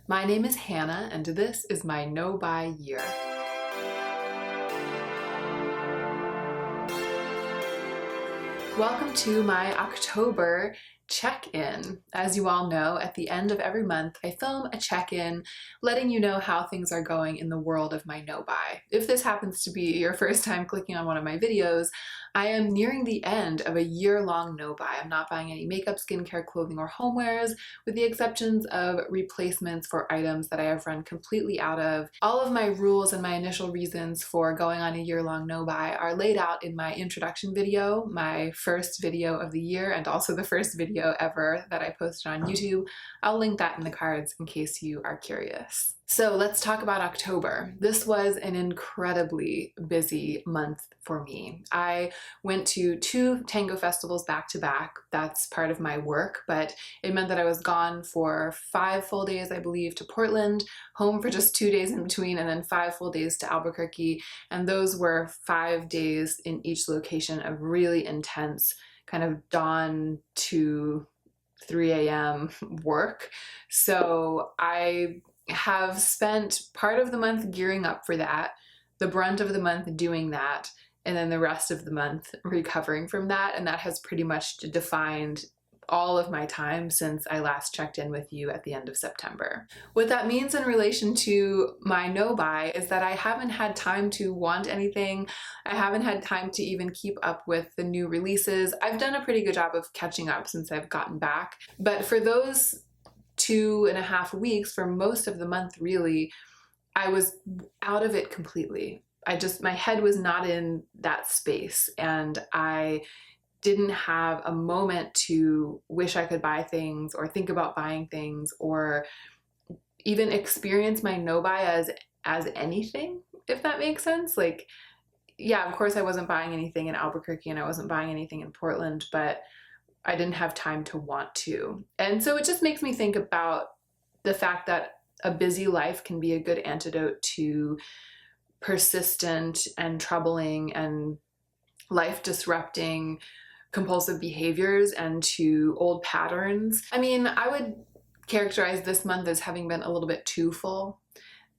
My name is Hannah, and this is my no-buy year. Welcome to my October check-in. As you all know, at the end of every month, I film a check-in letting you know how things are going in the world of my no-buy. If this happens to be your first time clicking on one of my videos, I am nearing the end of a year-long no-buy. I'm not buying any makeup, skincare, clothing, or homewares, with the exceptions of replacements for items that I have run completely out of. All of my rules and my initial reasons for going on a year-long no-buy are laid out in my introduction video, my first video of the year, and also the first video ever that I posted on YouTube. I'll link that in the cards in case you are curious. So let's talk about October. This was an incredibly busy month for me. I went to 2 tango festivals back to back. That's part of my work, but it meant that I was gone for 5 full days, I believe, to Portland, home for just 2 days in between, and then 5 full days to Albuquerque. And those were 5 days in each location of really intense kind of dawn to 3 a.m. work. So I have spent part of the month gearing up for that, the brunt of the month doing that, and then the rest of the month recovering from that. And that has pretty much defined all of my time since I last checked in with you at the end of September. What that means in relation to my no-buy is that I haven't had time to want anything. I haven't had time to even keep up with the new releases. I've done a pretty good job of catching up since I've gotten back, but for those 2.5 weeks, for most of the month really, I was out of it completely. My head was not in that space, and I didn't have a moment to wish I could buy things or think about buying things or even experience my no-buy as anything, if that makes sense. Like, yeah, of course I wasn't buying anything in Albuquerque and I wasn't buying anything in Portland, but I didn't have time to want to. And so it just makes me think about the fact that a busy life can be a good antidote to persistent and troubling and life disrupting compulsive behaviors and to old patterns. I mean, I would characterize this month as having been a little bit too full.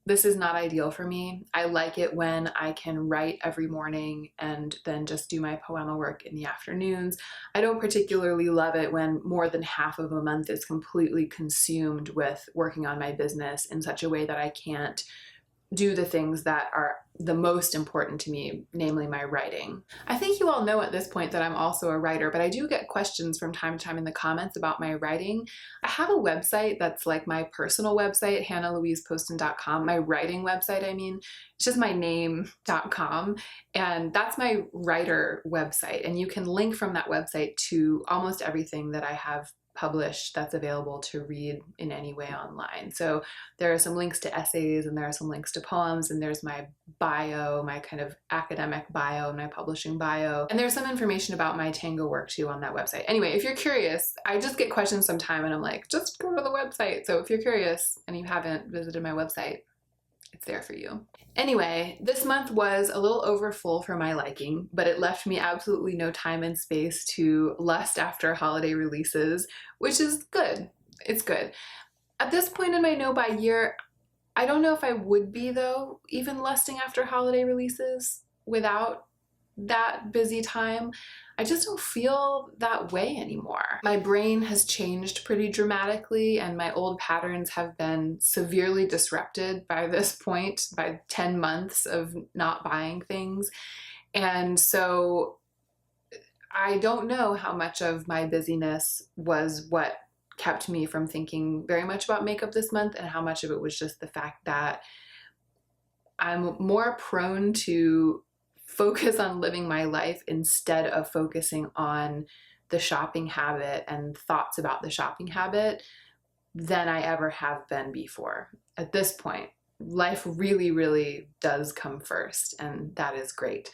This is not ideal for me. I like it when I can write every morning and then just do my poema work in the afternoons. I don't particularly love it when more than half of a month is completely consumed with working on my business in such a way that I can't do the things that are the most important to me, namely my writing. I think you all know at this point that I'm also a writer, but I do get questions from time to time in the comments about my writing. I have a website that's like my personal website, hannahlouiseposton.com, my writing website, I mean. It's just my name.com, and that's my writer website, and you can link from that website to almost everything that I have published that's available to read in any way online. So there are some links to essays, and there are some links to poems, and there's my bio, my kind of academic bio, and my publishing bio. And there's some information about my tango work too on that website. Anyway, if you're curious, I just get questions sometime and I'm like, just go to the website. So if you're curious and you haven't visited my website, it's there for you. Anyway, this month was a little over full for my liking, but it left me absolutely no time and space to lust after holiday releases, which is good. It's good. At this point in my no-buy year, I don't know if I would be, though, even lusting after holiday releases without that busy time. I just don't feel that way anymore. My brain has changed pretty dramatically, and my old patterns have been severely disrupted by this point, by 10 months of not buying things. And so I don't know how much of my busyness was what kept me from thinking very much about makeup this month, and how much of it was just the fact that I'm more prone to focus on living my life instead of focusing on the shopping habit and thoughts about the shopping habit than I ever have been before. At this point, life really, really does come first, and that is great.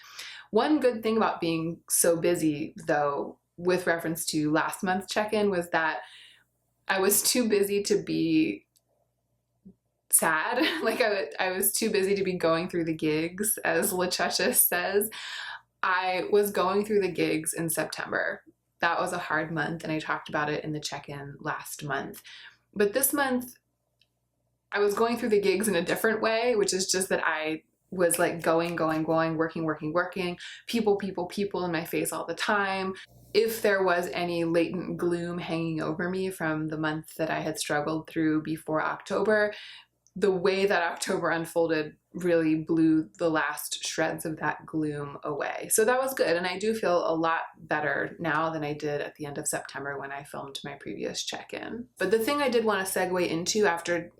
One good thing about being so busy, though, with reference to last month's check-in, was that I was too busy to be sad. Like I was too busy to be going through the gigs, as LaChusha says. I was going through the gigs in September. That was a hard month, and I talked about it in the check-in last month. But this month, I was going through the gigs in a different way, which is just that I was like going, working, people in my face all the time. If there was any latent gloom hanging over me from the month that I had struggled through before October, the way that October unfolded really blew the last shreds of that gloom away. So that was good. And I do feel a lot better now than I did at the end of September when I filmed my previous check-in. But the thing I did want to segue into after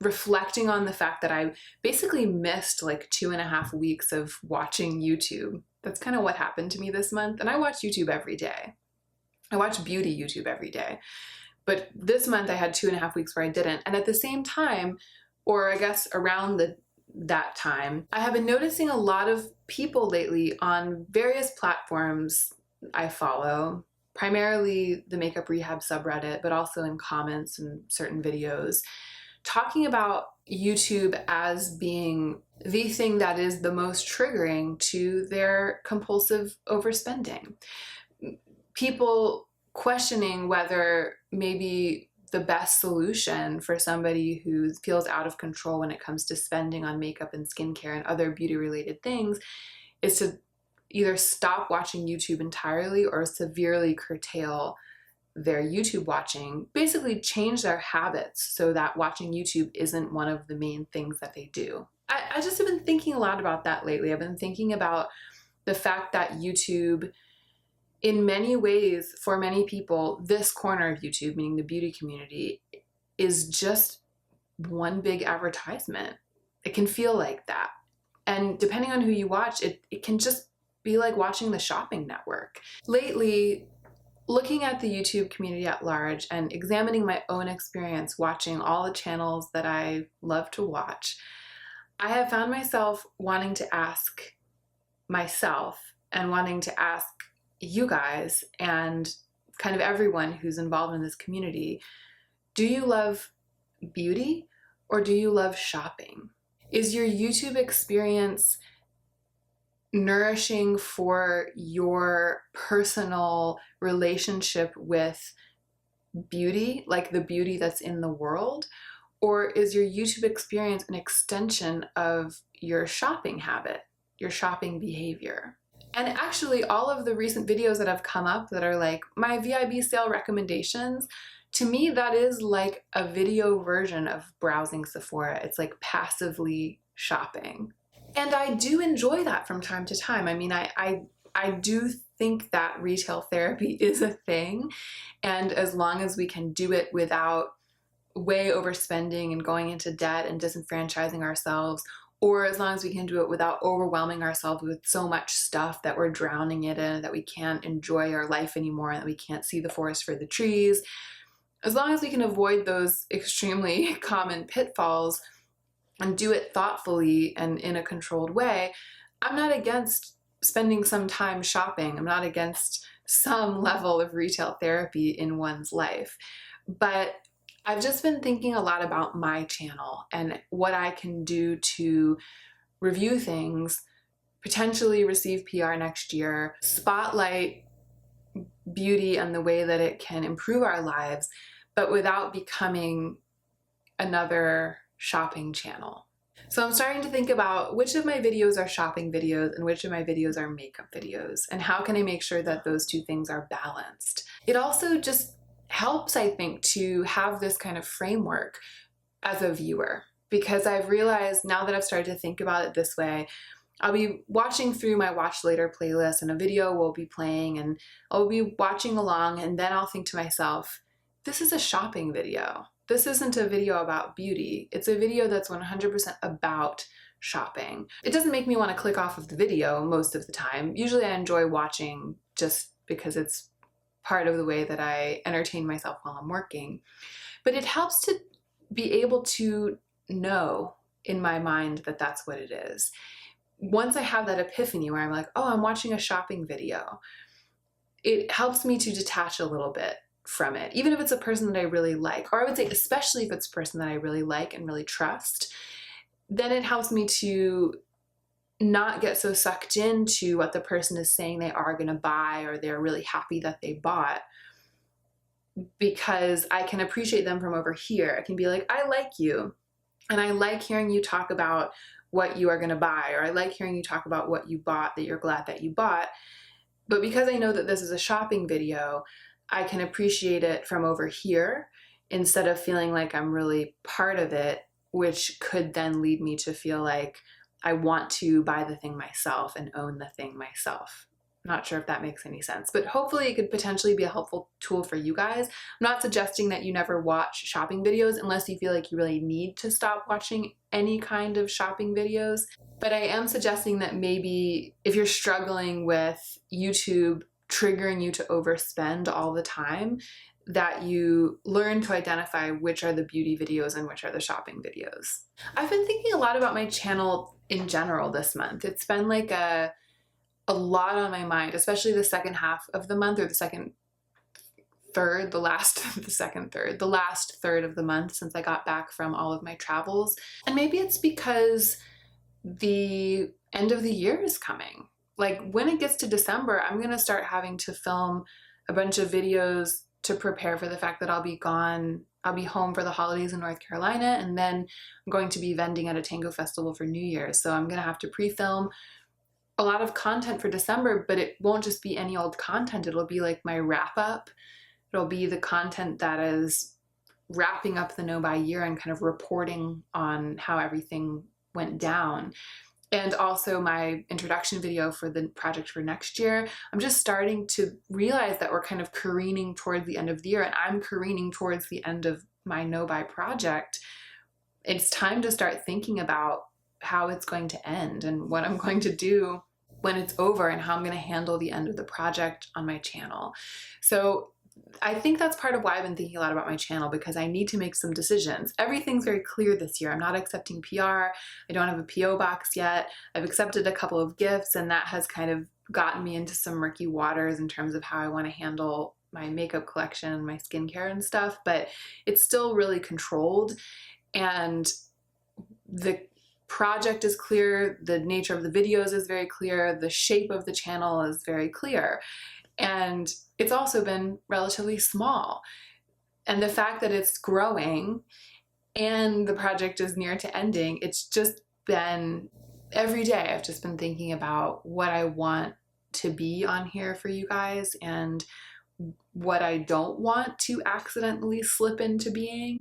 reflecting on the fact that I basically missed like 2.5 weeks of watching YouTube. That's kind of what happened to me this month. And I watch YouTube every day. I watch beauty YouTube every day. But this month I had 2.5 weeks where I didn't. And at the same time, or I guess around that time, I have been noticing a lot of people lately on various platforms I follow, primarily the Makeup Rehab subreddit, but also in comments and certain videos, talking about YouTube as being the thing that is the most triggering to their compulsive overspending. People questioning whether maybe the best solution for somebody who feels out of control when it comes to spending on makeup and skincare and other beauty-related things is to either stop watching YouTube entirely or severely curtail their YouTube watching, basically change their habits so that watching YouTube isn't one of the main things that they do. I just have been thinking a lot about that lately. I've been thinking about the fact that YouTube, in many ways, for many people, this corner of YouTube, meaning the beauty community, is just one big advertisement. It can feel like that. And depending on who you watch, it can just be like watching the shopping network. Lately, looking at the YouTube community at large and examining my own experience watching all the channels that I love to watch, I have found myself wanting to ask myself and wanting to ask you guys and kind of everyone who's involved in this community, do you love beauty or do you love shopping? Is your YouTube experience nourishing for your personal relationship with beauty, like the beauty that's in the world? Or is your YouTube experience an extension of your shopping habit, your shopping behavior? And actually, all of the recent videos that have come up that are like my VIB sale recommendations, to me, that is like a video version of browsing Sephora. It's like passively shopping. And I do enjoy that from time to time. I mean, I do think that retail therapy is a thing. And as long as we can do it without way overspending and going into debt and disenfranchising ourselves, or as long as we can do it without overwhelming ourselves with so much stuff that we're drowning it in, that we can't enjoy our life anymore, and that we can't see the forest for the trees, as long as we can avoid those extremely common pitfalls and do it thoughtfully and in a controlled way, I'm not against spending some time shopping. I'm not against some level of retail therapy in one's life. But I've just been thinking a lot about my channel and what I can do to review things, potentially receive PR next year, spotlight beauty and the way that it can improve our lives, but without becoming another shopping channel. So I'm starting to think about which of my videos are shopping videos and which of my videos are makeup videos, and how can I make sure that those two things are balanced. It also just helps, I think, to have this kind of framework as a viewer, because I've realized now that I've started to think about it this way, I'll be watching through my watch later playlist and a video will be playing and I'll be watching along, and then I'll think to myself, this is a shopping video. This isn't a video about beauty. It's a video that's 100% about shopping. It doesn't make me want to click off of the video most of the time. Usually I enjoy watching just because it's part of the way that I entertain myself while I'm working. But it helps to be able to know in my mind that that's what it is. Once I have that epiphany where I'm like, oh, I'm watching a shopping video, it helps me to detach a little bit from it, even if it's a person that I really like, or I would say especially if it's a person that I really like and really trust, then it helps me to not get so sucked into what the person is saying they are going to buy or they're really happy that they bought, because I can appreciate them from over here. I can be like, I like you. And I like hearing you talk about what you are going to buy, or I like hearing you talk about what you bought that you're glad that you bought. But because I know that this is a shopping video, I can appreciate it from over here instead of feeling like I'm really part of it, which could then lead me to feel like I want to buy the thing myself and own the thing myself. Not sure if that makes any sense, but hopefully it could potentially be a helpful tool for you guys. I'm not suggesting that you never watch shopping videos unless you feel like you really need to stop watching any kind of shopping videos. But I am suggesting that maybe if you're struggling with YouTube triggering you to overspend all the time, that you learn to identify which are the beauty videos and which are the shopping videos. I've been thinking a lot about my channel in general this month. It's been like a lot on my mind, especially the second half of the month, or the last third of the month since I got back from all of my travels. And maybe it's because the end of the year is coming. Like when it gets to December, I'm gonna start having to film a bunch of videos to prepare for the fact that I'll be home for the holidays in North Carolina, and then I'm going to be vending at a tango festival for New Year's. So I'm gonna have to pre-film a lot of content for December, but it won't just be any old content. It'll be like my wrap up. It'll be the content that is wrapping up the No Buy year and kind of reporting on how everything went down. And also my introduction video for the project for next year. I'm just starting to realize that we're kind of careening towards the end of the year, and I'm careening towards the end of my No Buy project. It's time to start thinking about how it's going to end and what I'm going to do when it's over and how I'm going to handle the end of the project on my channel. So I think that's part of why I've been thinking a lot about my channel, because I need to make some decisions. Everything's very clear this year. I'm not accepting PR. I don't have a PO box yet. I've accepted a couple of gifts, and that has kind of gotten me into some murky waters in terms of how I want to handle my makeup collection and my skincare and stuff, but it's still really controlled, and the project is clear, the nature of the videos is very clear, the shape of the channel is very clear, and it's also been relatively small. And the fact that it's growing and the project is near to ending, it's just been, every day I've just been thinking about what I want to be on here for you guys and what I don't want to accidentally slip into being.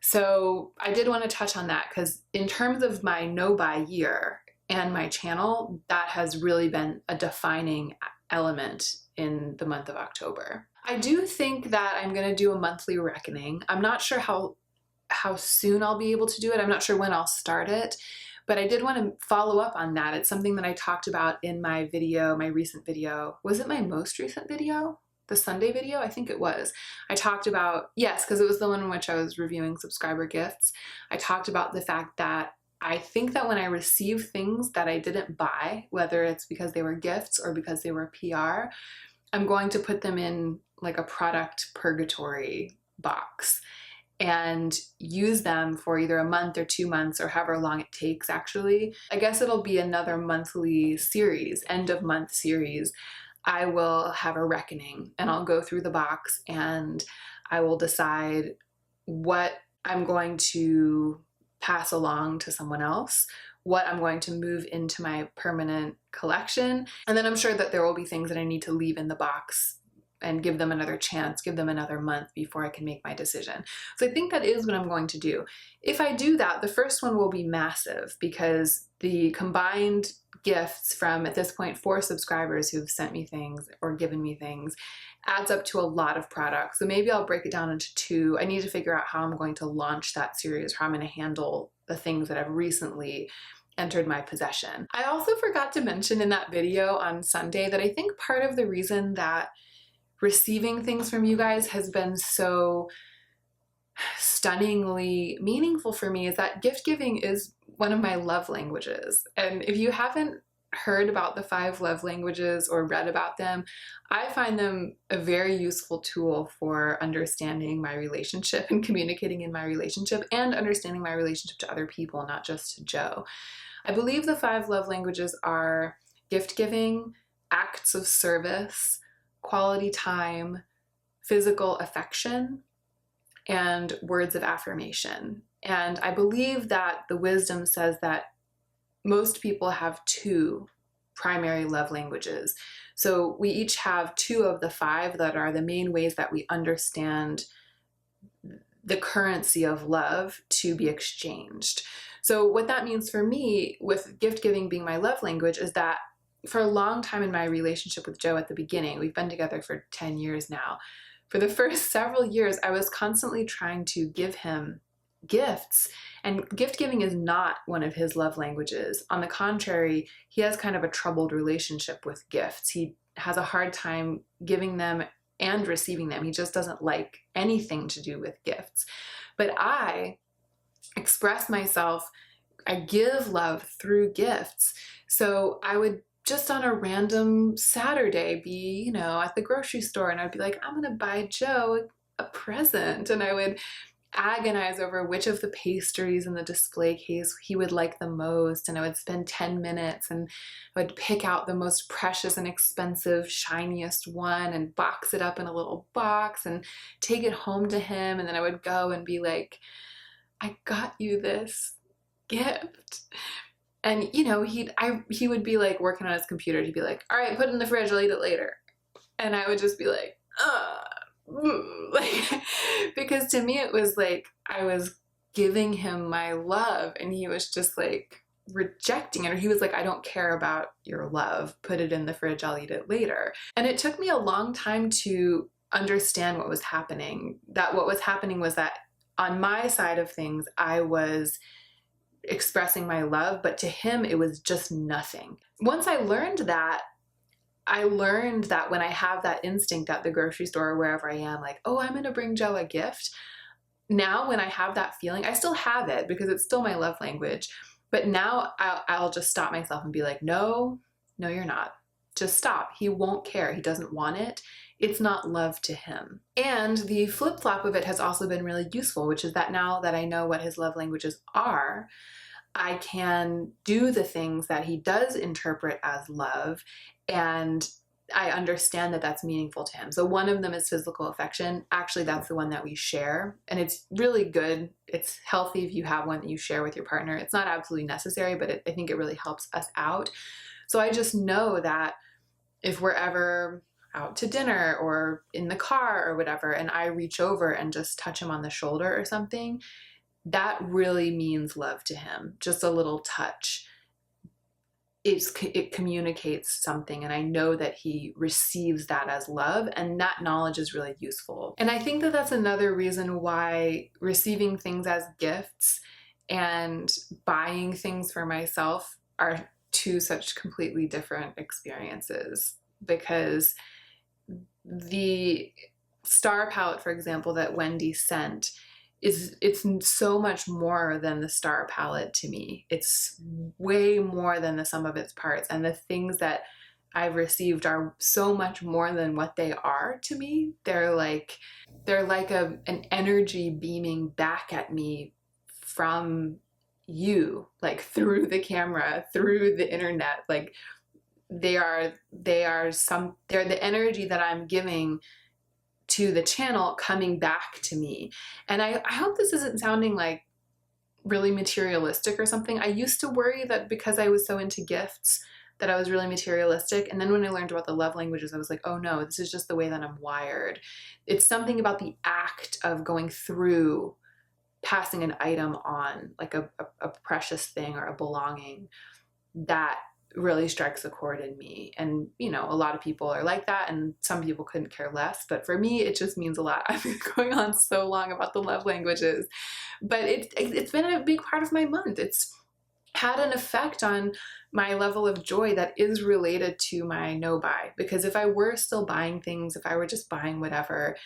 So I did want to touch on that, because in terms of my No Buy year and my channel, that has really been a defining element in the month of October. I do think that I'm going to do a monthly reckoning. I'm not sure how soon I'll be able to do it. I'm not sure when I'll start it, but I did want to follow up on that. It's something that I talked about in my video, my recent video. Was it my most recent video? The Sunday video? I think it was. I talked about, yes, because it was the one in which I was reviewing subscriber gifts. I talked about the fact that I think that when I receive things that I didn't buy, whether it's because they were gifts or because they were PR, I'm going to put them in like a product purgatory box and use them for either a month or 2 months or however long it takes actually. I guess it'll be another monthly series, end of month series. I will have a reckoning and I'll go through the box and I will decide what I'm going to pass along to someone else, what I'm going to move into my permanent collection, and then I'm sure that there will be things that I need to leave in the box and give them another chance, give them another month before I can make my decision. So I think that is what I'm going to do. If I do that, the first one will be massive, because the combined gifts from, at this point, 4 subscribers who've sent me things or given me things adds up to a lot of products. So maybe I'll break it down into 2. I need to figure out how I'm going to launch that series, how I'm going to handle the things that have recently entered my possession. I also forgot to mention in that video on Sunday that I think part of the reason that receiving things from you guys has been so stunningly meaningful for me is that gift giving is one of my love languages. And if you haven't heard about the 5 love languages or read about them, I find them a very useful tool for understanding my relationship and communicating in my relationship and understanding my relationship to other people, not just to Joe. I believe the 5 love languages are gift giving, acts of service, quality time, physical affection, and words of affirmation. And I believe that the wisdom says that most people have 2 primary love languages. So we each have 2 of the 5 that are the main ways that we understand the currency of love to be exchanged. So what that means for me, with gift giving being my love language, is that for a long time in my relationship with Joe at the beginning, we've been together for 10 years now. For the first several years, I was constantly trying to give him gifts, and gift giving is not one of his love languages. On the contrary, he has kind of a troubled relationship with gifts. He has a hard time giving them and receiving them. He just doesn't like anything to do with gifts. But I express myself, I give love through gifts. So I would just on a random Saturday be, at the grocery store, and I'd be like, I'm gonna buy Joe a present. And I would agonize over which of the pastries in the display case he would like the most, and I would spend 10 minutes and I would pick out the most precious and expensive, shiniest one and box it up in a little box and take it home to him, and then I would go and be like, I got you this gift. And he would be like working on his computer. He'd be like, all right, put it in the fridge, I'll eat it later. And I would just be like, like, because to me it was like I was giving him my love and he was just like rejecting it, or he was like, I don't care about your love, put it in the fridge, I'll eat it later. And it took me a long time to understand what was happening. That what was happening was that on my side of things, I was expressing my love, but to him it was just nothing. Once I learned that when I have that instinct at the grocery store or wherever I am, like, oh, I'm going to bring Joe a gift. Now, when I have that feeling, I still have it because it's still my love language. But now I'll just stop myself and be like, no, you're not. Just stop. He won't care. He doesn't want it. It's not love to him. And the flip-flop of it has also been really useful, which is that now that I know what his love languages are, I can do the things that he does interpret as love, and I understand that that's meaningful to him. So one of them is physical affection. Actually, that's the one that we share, and it's really good. It's healthy if you have one that you share with your partner. It's not absolutely necessary, but I think it really helps us out. So I just know that if we're ever out to dinner or in the car or whatever, and I reach over and just touch him on the shoulder or something, that really means love to him. Just a little touch. It communicates something, and I know that he receives that as love, and that knowledge is really useful. And I think that that's another reason why receiving things as gifts and buying things for myself are 2 such completely different experiences, because the star palette, for example, that Wendy sent, it's so much more than the star palette to me. It's way more than the sum of its parts, and the things that I've received are so much more than what they are to me. They're like an energy beaming back at me from you, like through the camera, through the internet. Like they're the energy that I'm giving to the channel coming back to me. And I hope this isn't sounding like really materialistic or something. I used to worry that because I was so into gifts that I was really materialistic. And then when I learned about the love languages, I was like, oh no, this is just the way that I'm wired. It's something about the act of going through passing an item on, like a precious thing or a belonging, that really strikes a chord in me. And a lot of people are like that, and some people couldn't care less, but for me it just means a lot. I've been going on so long about the love languages, but it's been a big part of my month. It's had an effect on my level of joy that is related to my no-buy, because if I were still buying things, if I were just buying whatever,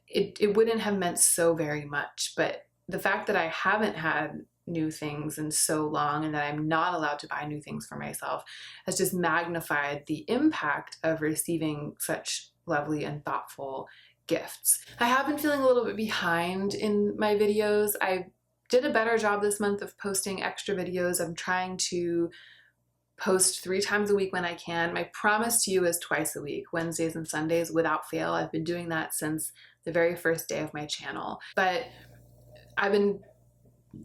it wouldn't have meant so very much. But the fact that I haven't had new things in so long, and that I'm not allowed to buy new things for myself, has just magnified the impact of receiving such lovely and thoughtful gifts. I have been feeling a little bit behind in my videos. I did a better job this month of posting extra videos. I'm trying to post 3 times a week when I can. My promise to you is twice a week, Wednesdays and Sundays, without fail. I've been doing that since the very first day of my channel. But I've been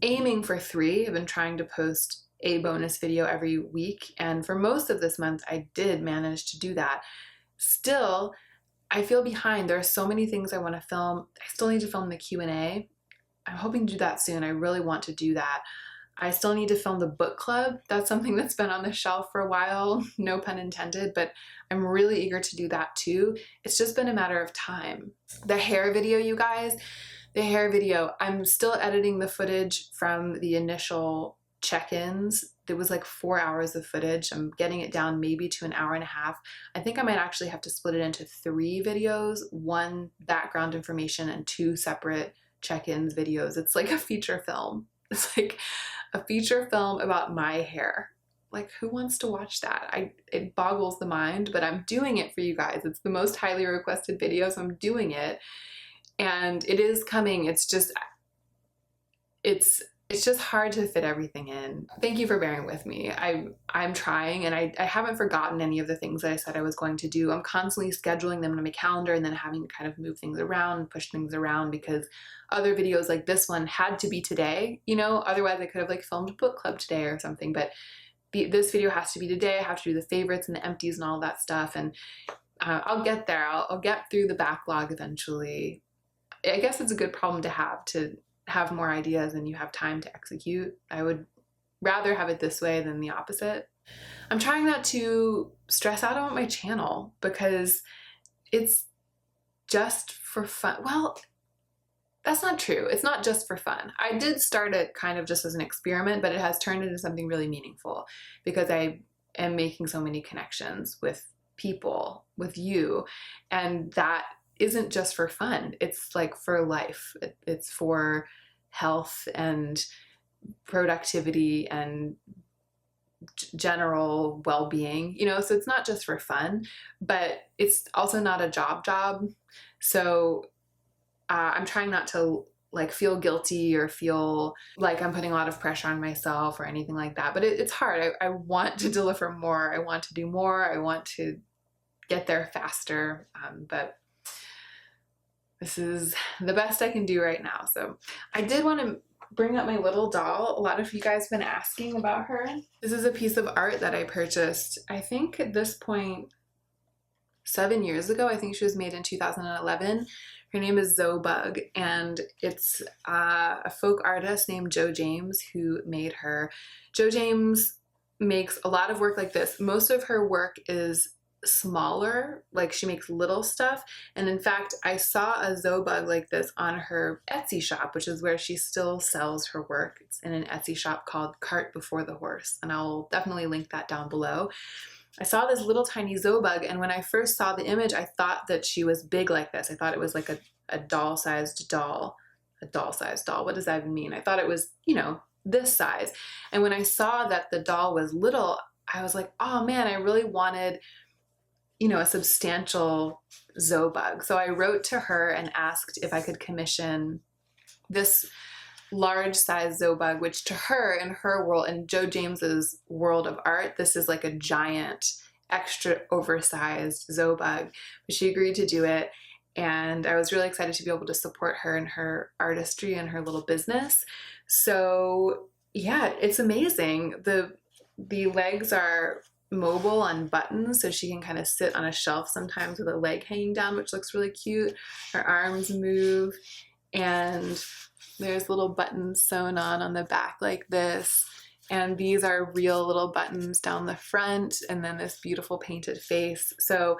aiming for 3. I've been trying to post a bonus video every week, and for most of this month I did manage to do that. Still, I feel behind. There are so many things I want to film. I still need to film the Q&A. I'm hoping to do that soon. I really want to do that. I still need to film the book club. That's something that's been on the shelf for a while, no pun intended, but I'm really eager to do that too. It's just been a matter of time. The hair video, you guys, the hair video, I'm still editing the footage from the initial check-ins. It was like 4 hours of footage. I'm getting it down maybe to an hour and a half. I think I might actually have to split it into 3 videos, 1 background information and 2 separate check-ins videos. It's like a feature film. It's like a feature film about my hair. Like, who wants to watch that? It boggles the mind, but I'm doing it for you guys. It's the most highly requested video, so I'm doing it. And it is coming. It's just hard to fit everything in. Thank you for bearing with me. I'm trying, and I haven't forgotten any of the things that I said I was going to do. I'm constantly scheduling them in my calendar and then having to kind of move things around, push things around, because other videos like this one had to be today, you know, otherwise I could have like filmed book club today or something, but this video has to be today. I have to do the favorites and the empties and all that stuff, and I'll get there. I'll get through the backlog eventually. I guess it's a good problem to have more ideas and you have time to execute. I would rather have it this way than the opposite. I'm trying not to stress out about my channel because it's just for fun. Well, that's not true. It's not just for fun. I did start it kind of just as an experiment, but it has turned into something really meaningful because I am making so many connections with people, with you, and that isn't just for fun. It's like for life. It's for health and productivity and general well-being, you know, so it's not just for fun, but it's also not a job. So I'm trying not to like feel guilty or feel like I'm putting a lot of pressure on myself or anything like that, but it's hard. I want to deliver more. I want to do more. I want to get there faster, but this is the best I can do right now. So I did want to bring up my little doll. A lot of you guys have been asking about her. This is a piece of art that I purchased, I think at this point, 7 years ago. I think she was made in 2011. Her name is Zoe Bug, and it's a folk artist named Joe James who made her. Joe James makes a lot of work like this. Most of her work is smaller, like she makes little stuff, and in fact I saw a Zoe Bug like this on her Etsy shop, which is where she still sells her work. It's in an Etsy shop called Cart Before the Horse, and I'll definitely link that down below. I saw this little tiny Zoe Bug, and when I first saw the image I thought that she was big like this. I thought it was like a doll-sized doll. A doll-sized doll, what does that even mean? I thought it was, you know, this size. And when I saw that the doll was little, I was like, oh man, I really wanted, you know, a substantial Zoe Bug. So I wrote to her and asked if I could commission this large size Zoe Bug, which to her, in her world, in Joe James's world of art, this is like a giant, extra oversized Zoe Bug. But she agreed to do it, and I was really excited to be able to support her in her artistry and her little business. So yeah, it's amazing. The legs are mobile on buttons, so she can kind of sit on a shelf sometimes with a leg hanging down, which looks really cute. Her arms move, and there's little buttons sewn on the back like this, and these are real little buttons down the front, and then this beautiful painted face. So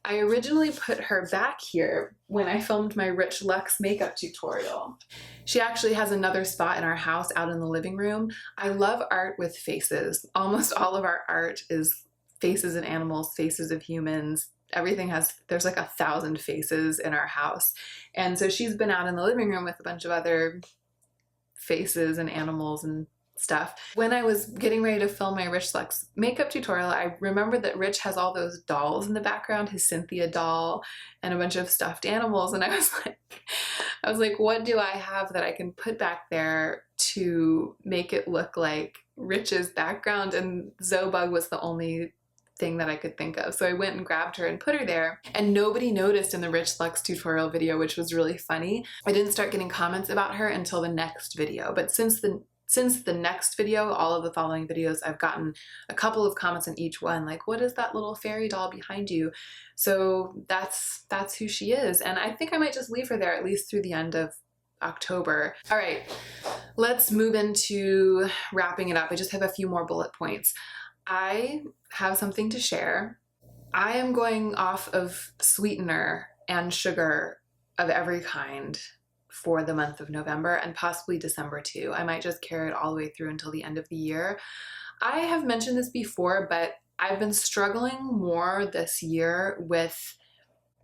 I originally put her back here when I filmed my Rich Luxe makeup tutorial. She actually has another spot in our house out in the living room. I love art with faces. Almost all of our art is faces of animals, faces of humans. Everything there's like 1,000 faces in our house. And so she's been out in the living room with a bunch of other faces and animals and stuff. When I was getting ready to film my Rich Luxe makeup tutorial, I remembered that Rich has all those dolls in the background, his Cynthia doll and a bunch of stuffed animals, and I was like, what do I have that I can put back there to make it look like Rich's background? And Zoe Bug was the only thing that I could think of. So I went and grabbed her and put her there, and nobody noticed in the Rich Lux tutorial video, which was really funny. I didn't start getting comments about her until the next video, but since the next video, all of the following videos, I've gotten a couple of comments on each one, like, what is that little fairy doll behind you? So that's who she is, and I think I might just leave her there at least through the end of October. All right, let's move into wrapping it up. I just have a few more bullet points. I have something to share. I am going off of sweetener and sugar of every kind for the month of November and possibly December too. I might just carry it all the way through until the end of the year. I have mentioned this before, but I've been struggling more this year with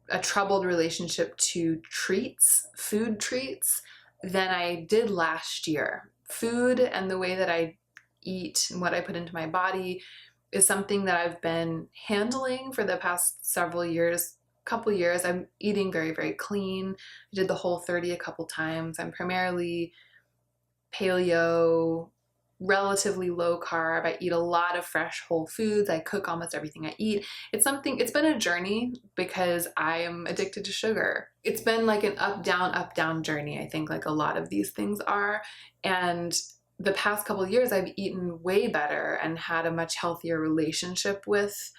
a troubled relationship to treats, food treats, than I did last year. Food and the way that I eat and what I put into my body is something that I've been handling for the past several years, couple years. I'm eating very, very clean. I did the Whole30 a couple times. I'm primarily paleo, relatively low carb. I eat a lot of fresh whole foods. I cook almost everything I eat. It's been a journey because I am addicted to sugar. It's been like an up, down journey, I think, like a lot of these things are. And the past couple of years, I've eaten way better and had a much healthier relationship with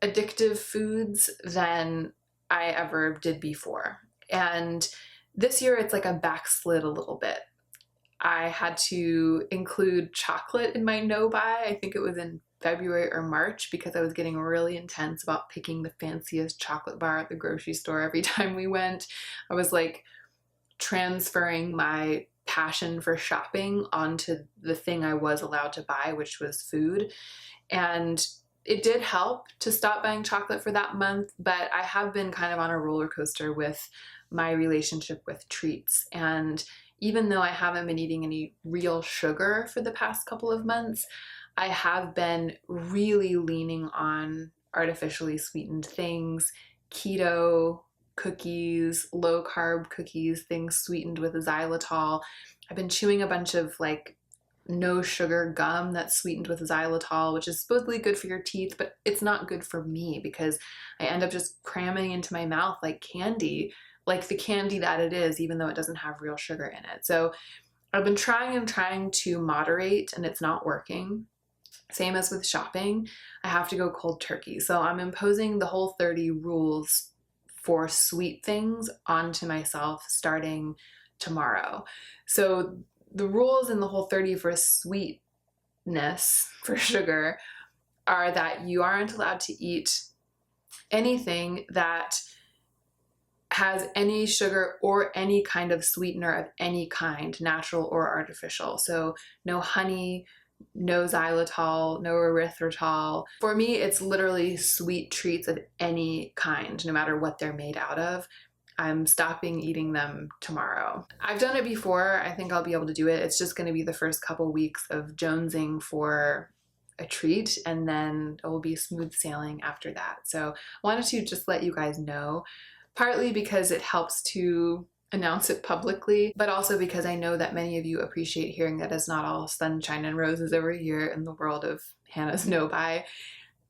addictive foods than I ever did before. And this year, it's like I backslid a little bit. I had to include chocolate in my no-buy. I think it was in February or March because I was getting really intense about picking the fanciest chocolate bar at the grocery store every time we went. I was like transferring my passion for shopping onto the thing I was allowed to buy, which was food. And it did help to stop buying chocolate for that month, but I have been kind of on a roller coaster with my relationship with treats. And even though I haven't been eating any real sugar for the past couple of months, I have been really leaning on artificially sweetened things, keto cookies, low carb cookies, things sweetened with xylitol. I've been chewing a bunch of like no sugar gum that's sweetened with xylitol, which is supposedly good for your teeth, but it's not good for me because I end up just cramming into my mouth like candy, like the candy that it is, even though it doesn't have real sugar in it. So I've been trying to moderate, and it's not working. Same as with shopping, I have to go cold turkey. So I'm imposing the Whole30 rules for sweet things onto myself starting tomorrow. So the rules in the Whole30 for sweetness, for sugar, are that you aren't allowed to eat anything that has any sugar or any kind of sweetener of any kind, natural or artificial. So no honey, no xylitol, no erythritol. For me, it's literally sweet treats of any kind, no matter what they're made out of. I'm stopping eating them tomorrow. I've done it before. I think I'll be able to do it. It's just going to be the first couple weeks of jonesing for a treat, and then it will be smooth sailing after that. So I wanted to just let you guys know, partly because it helps to announce it publicly, but also because I know that many of you appreciate hearing that it's not all sunshine and roses every year in the world of Hannah's no-buy.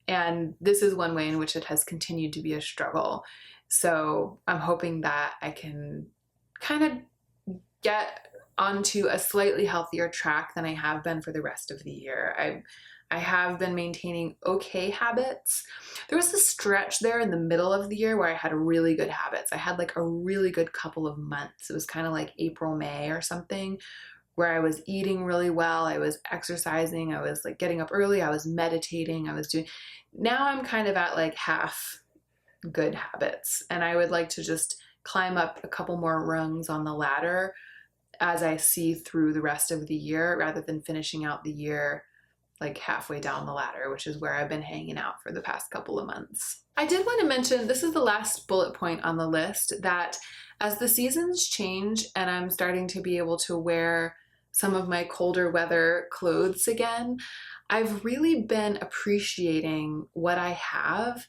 And this is one way in which it has continued to be a struggle. So I'm hoping that I can kind of get onto a slightly healthier track than I have been for the rest of the year. I have been maintaining okay habits. There was a stretch there in the middle of the year where I had really good habits. I had like a really good couple of months. It was kind of like April, May or something, where I was eating really well. I was exercising. I was like getting up early. I was meditating. Now I'm kind of at like half good habits. And I would like to just climb up a couple more rungs on the ladder as I see through the rest of the year, rather than finishing out the year like halfway down the ladder, which is where I've been hanging out for the past couple of months. I did want to mention, this is the last bullet point on the list, that as the seasons change and I'm starting to be able to wear some of my colder weather clothes again, I've really been appreciating what I have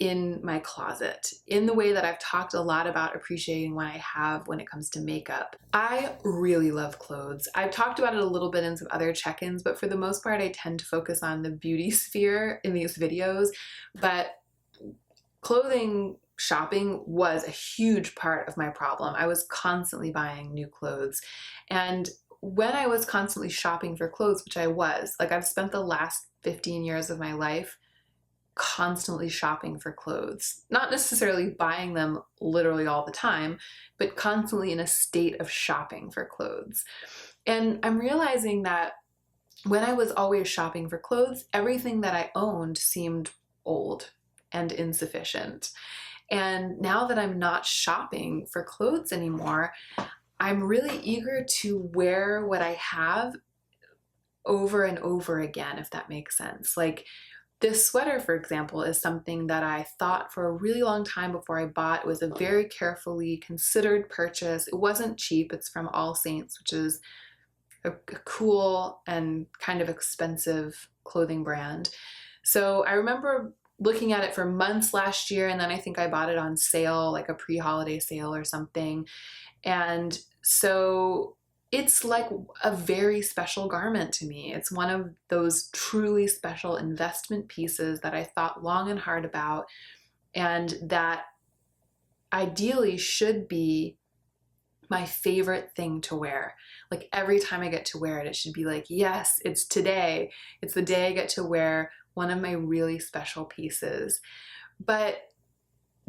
in my closet, in the way that I've talked a lot about appreciating what I have when it comes to makeup. I really love clothes. I've talked about it a little bit in some other check-ins, but for the most part, I tend to focus on the beauty sphere in these videos. But clothing shopping was a huge part of my problem. I was constantly buying new clothes. And when I was constantly shopping for clothes, which I was, like I've spent the last 15 years of my life constantly shopping for clothes, not necessarily buying them literally all the time, but constantly in a state of shopping for clothes. And I'm realizing that when I was always shopping for clothes, everything that I owned seemed old and insufficient. And now that I'm not shopping for clothes anymore, I'm really eager to wear what I have over and over again, if that makes sense. Like this sweater, for example, is something that I thought for a really long time before I bought. It was a very carefully considered purchase. It wasn't cheap. It's from All Saints, which is a cool and kind of expensive clothing brand. So I remember looking at it for months last year, and then I think I bought it on sale, like a pre-holiday sale or something. And so it's like a very special garment to me. It's one of those truly special investment pieces that I thought long and hard about, and that ideally should be my favorite thing to wear. Like every time I get to wear it, it should be like, yes, it's today. It's the day I get to wear one of my really special pieces. But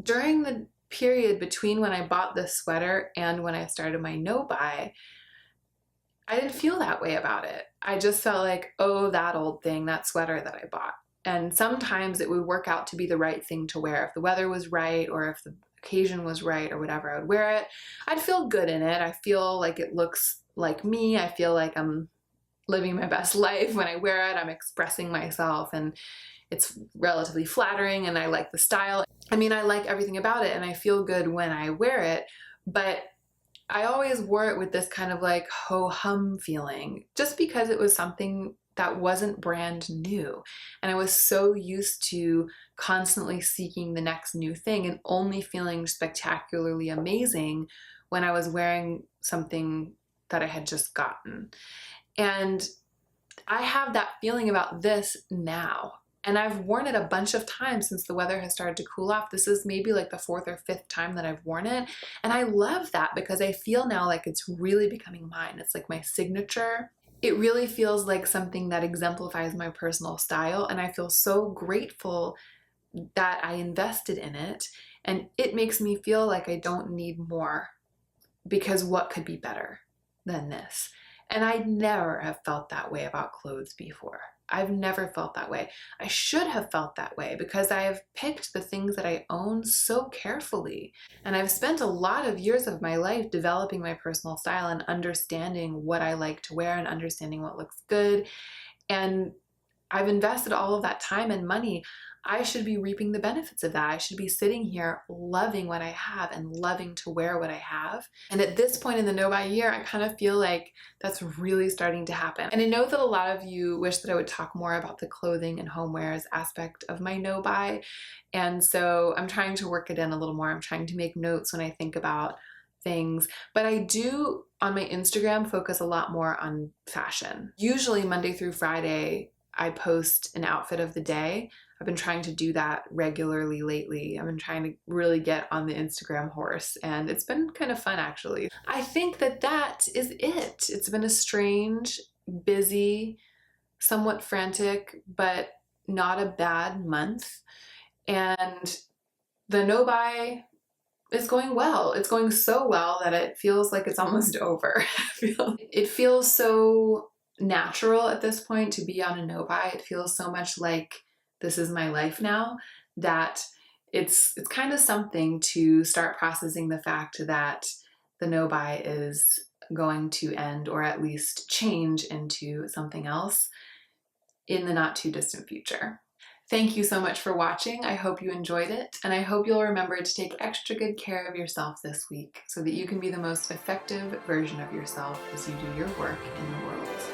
during the period between when I bought this sweater and when I started my no-buy, I didn't feel that way about it. I just felt like, oh, that old thing, that sweater that I bought. And sometimes it would work out to be the right thing to wear. If the weather was right, or if the occasion was right, or whatever, I would wear it. I'd feel good in it. I feel like it looks like me. I feel like I'm living my best life when I wear it. I'm expressing myself, and it's relatively flattering, and I like the style. I mean, I like everything about it, and I feel good when I wear it, but I always wore it with this kind of like ho-hum feeling, just because it was something that wasn't brand new. And I was so used to constantly seeking the next new thing and only feeling spectacularly amazing when I was wearing something that I had just gotten. And I have that feeling about this now. And I've worn it a bunch of times since the weather has started to cool off. This is maybe like the 4th or 5th time that I've worn it. And I love that because I feel now like it's really becoming mine. It's like my signature. It really feels like something that exemplifies my personal style. And I feel so grateful that I invested in it. And it makes me feel like I don't need more, because what could be better than this? And I never have felt that way about clothes before. I've never felt that way. I should have felt that way because I have picked the things that I own so carefully. And I've spent a lot of years of my life developing my personal style and understanding what I like to wear and understanding what looks good. And I've invested all of that time and money. I should be reaping the benefits of that. I should be sitting here loving what I have and loving to wear what I have. And at this point in the no-buy year, I kind of feel like that's really starting to happen. And I know that a lot of you wish that I would talk more about the clothing and homewares aspect of my no-buy. And so I'm trying to work it in a little more. I'm trying to make notes when I think about things. But I do, on my Instagram, focus a lot more on fashion. Usually Monday through Friday, I post an outfit of the day. I've been trying to do that regularly lately. I've been trying to really get on the Instagram horse, and it's been kind of fun actually. I think that that is it. It's been a strange, busy, somewhat frantic, but not a bad month. And the no-buy is going well. It's going so well that it feels like it's almost over. It feels so natural at this point to be on a no-buy. It feels so much like this is my life now that it's kind of something to start processing the fact that the no-buy is going to end, or at least change into something else in the not too distant future. Thank you so much for watching. I hope you enjoyed it, and I hope you'll remember to take extra good care of yourself this week so that you can be the most effective version of yourself as you do your work in the world.